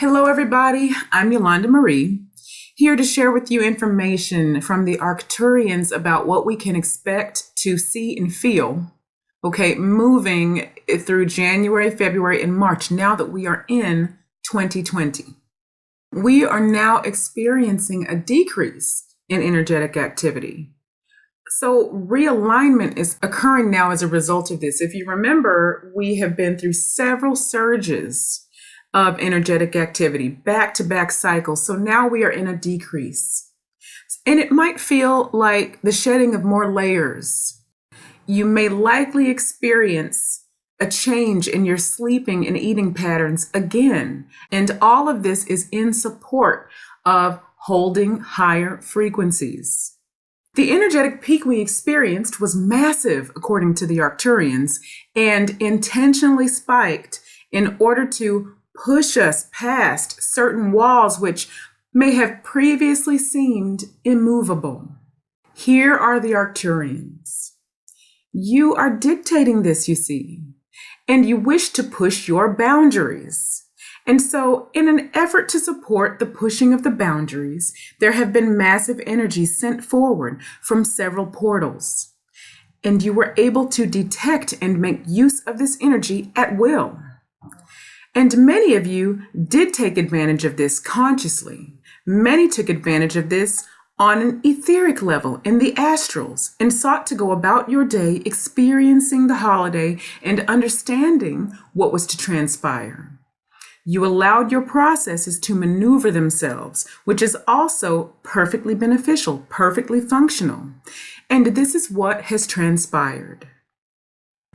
Hello, everybody. I'm Yolanda Marie, here to share with you information from the Arcturians about what we can expect to see and feel, moving through January, February, and March, now that we are in 2020. We are now experiencing a decrease in energetic activity. So realignment is occurring now as a result of this. If you remember, we have been through several surges of energetic activity, back-to-back cycles. So now we are in a decrease. And it might feel like the shedding of more layers. You may likely experience a change in your sleeping and eating patterns again. And all of this is in support of holding higher frequencies. The energetic peak we experienced was massive, according to the Arcturians, and intentionally spiked in order to push us past certain walls which may have previously seemed immovable. Here are the Arcturians. You are dictating this, you see, and you wish to push your boundaries. And so, in an effort to support the pushing of the boundaries, there have been massive energies sent forward from several portals. And you were able to detect and make use of this energy at will. And many of you did take advantage of this consciously. Many took advantage of this on an etheric level in the astrals and sought to go about your day experiencing the holiday and understanding what was to transpire. You allowed your processes to maneuver themselves, which is also perfectly beneficial, perfectly functional. And this is what has transpired.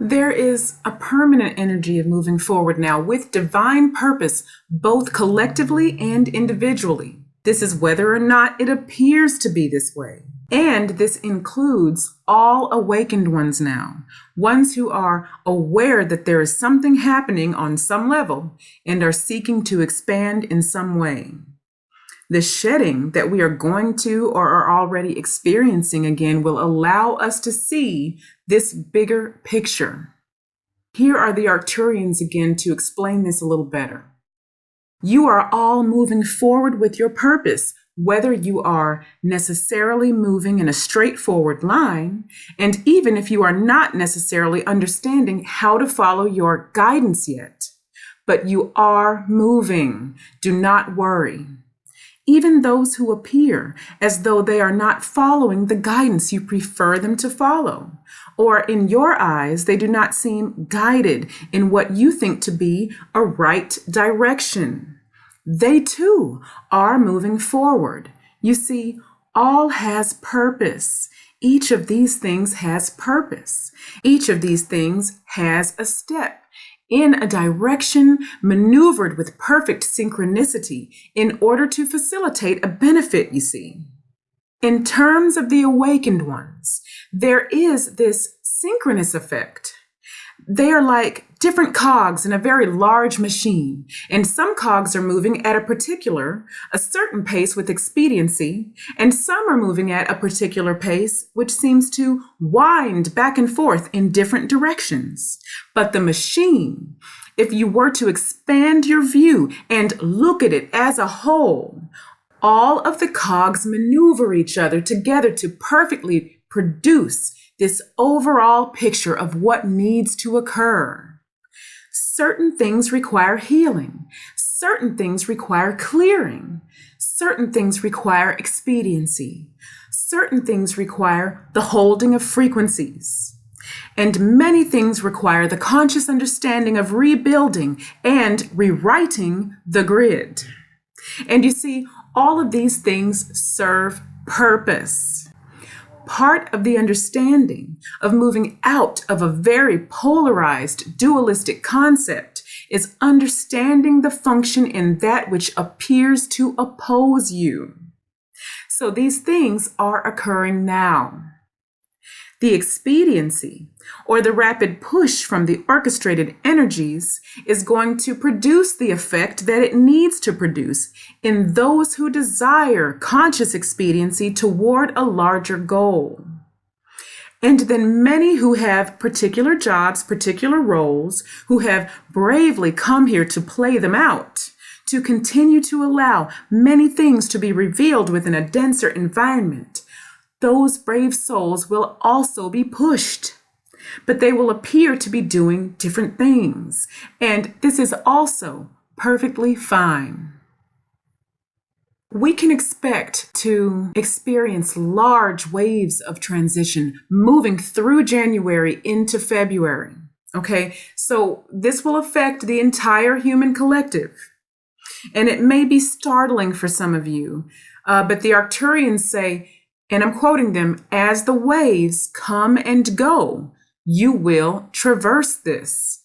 There is a permanent energy of moving forward now with divine purpose, both collectively and individually. This is whether or not it appears to be this way. And this includes all awakened ones now, ones who are aware that there is something happening on some level and are seeking to expand in some way. The shedding that we are going to or are already experiencing again will allow us to see this bigger picture. Here are the Arcturians again to explain this a little better. You are all moving forward with your purpose, whether you are necessarily moving in a straightforward line, and even if you are not necessarily understanding how to follow your guidance yet. But you are moving. Do not worry. Even those who appear as though they are not following the guidance you prefer them to follow, or in your eyes, they do not seem guided in what you think to be a right direction. They too are moving forward. You see, all has purpose. Each of these things has purpose. Each of these things has a step in a direction maneuvered with perfect synchronicity in order to facilitate a benefit, you see. In terms of the awakened ones, there is this synchronous effect. They are like different cogs in a very large machine, and some cogs are moving at a certain pace with expediency, and some are moving at a particular pace which seems to wind back and forth in different directions. But the machine, if you were to expand your view and look at it as a whole, all of the cogs maneuver each other together to perfectly produce this overall picture of what needs to occur. Certain things require healing. Certain things require clearing. Certain things require expediency. Certain things require the holding of frequencies. And many things require the conscious understanding of rebuilding and rewriting the grid. And you see, all of these things serve purpose. Part of the understanding of moving out of a very polarized, dualistic concept is understanding the function in that which appears to oppose you. So these things are occurring now. The expediency, or the rapid push from the orchestrated energies, is going to produce the effect that it needs to produce in those who desire conscious expediency toward a larger goal. And then many who have particular jobs, particular roles, who have bravely come here to play them out, to continue to allow many things to be revealed within a denser environment, those brave souls will also be pushed. But they will appear to be doing different things. And this is also perfectly fine. We can expect to experience large waves of transition moving through January into February. Okay, so this will affect the entire human collective. And it may be startling for some of you, but the Arcturians say, and I'm quoting them, as the waves come and go, you will traverse this.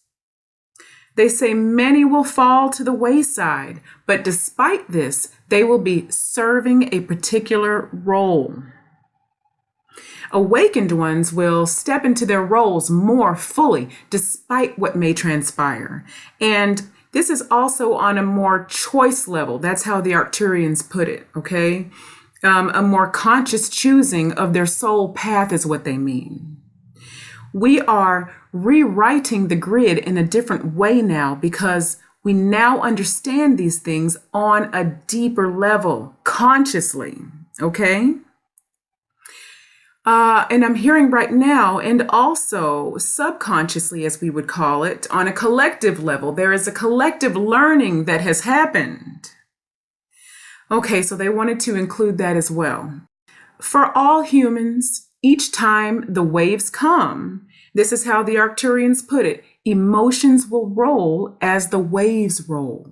They say many will fall to the wayside, but despite this, they will be serving a particular role. Awakened ones will step into their roles more fully, despite what may transpire. And this is also on a more choice level. That's how the Arcturians put it, okay? A more conscious choosing of their soul path is what they mean. We are rewriting the grid in a different way now because we now understand these things on a deeper level, consciously, okay? And I'm hearing right now, and also subconsciously, as we would call it, on a collective level, there is a collective learning that has happened. Okay, so they wanted to include that as well. For all humans, each time the waves come, this is how the Arcturians put it, emotions will roll as the waves roll.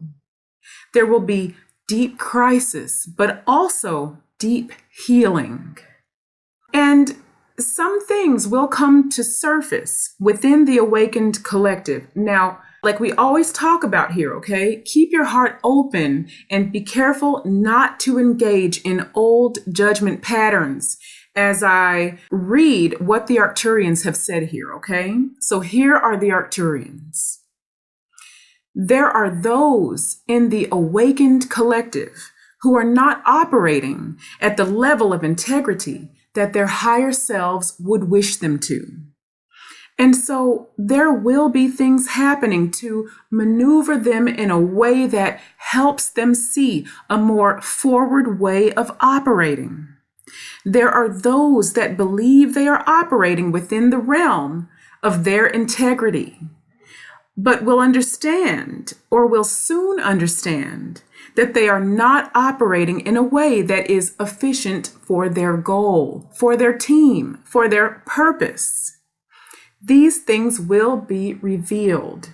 There will be deep crisis, but also deep healing. And some things will come to surface within the awakened collective. Now, like we always talk about here, okay? Keep your heart open and be careful not to engage in old judgment patterns as I read what the Arcturians have said here, okay? So here are the Arcturians. There are those in the awakened collective who are not operating at the level of integrity that their higher selves would wish them to. And so there will be things happening to maneuver them in a way that helps them see a more forward way of operating. There are those that believe they are operating within the realm of their integrity, but will understand, or will soon understand, that they are not operating in a way that is efficient for their goal, for their team, for their purpose. These things will be revealed.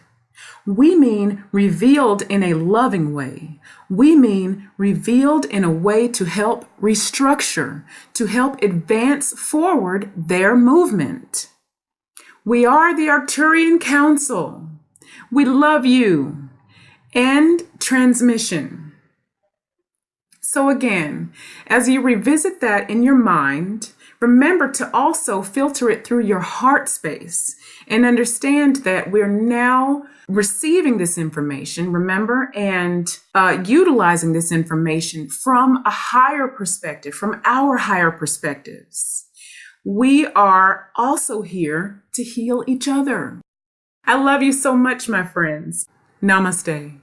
We mean revealed in a loving way. We mean revealed in a way to help restructure, to help advance forward their movement. We are the Arcturian Council. We love you. End transmission. So again, as you revisit that in your mind, remember to also filter it through your heart space and understand that we're now receiving this information, remember, and utilizing this information from a higher perspective, from our higher perspectives. We are also here to heal each other. I love you so much, my friends. Namaste.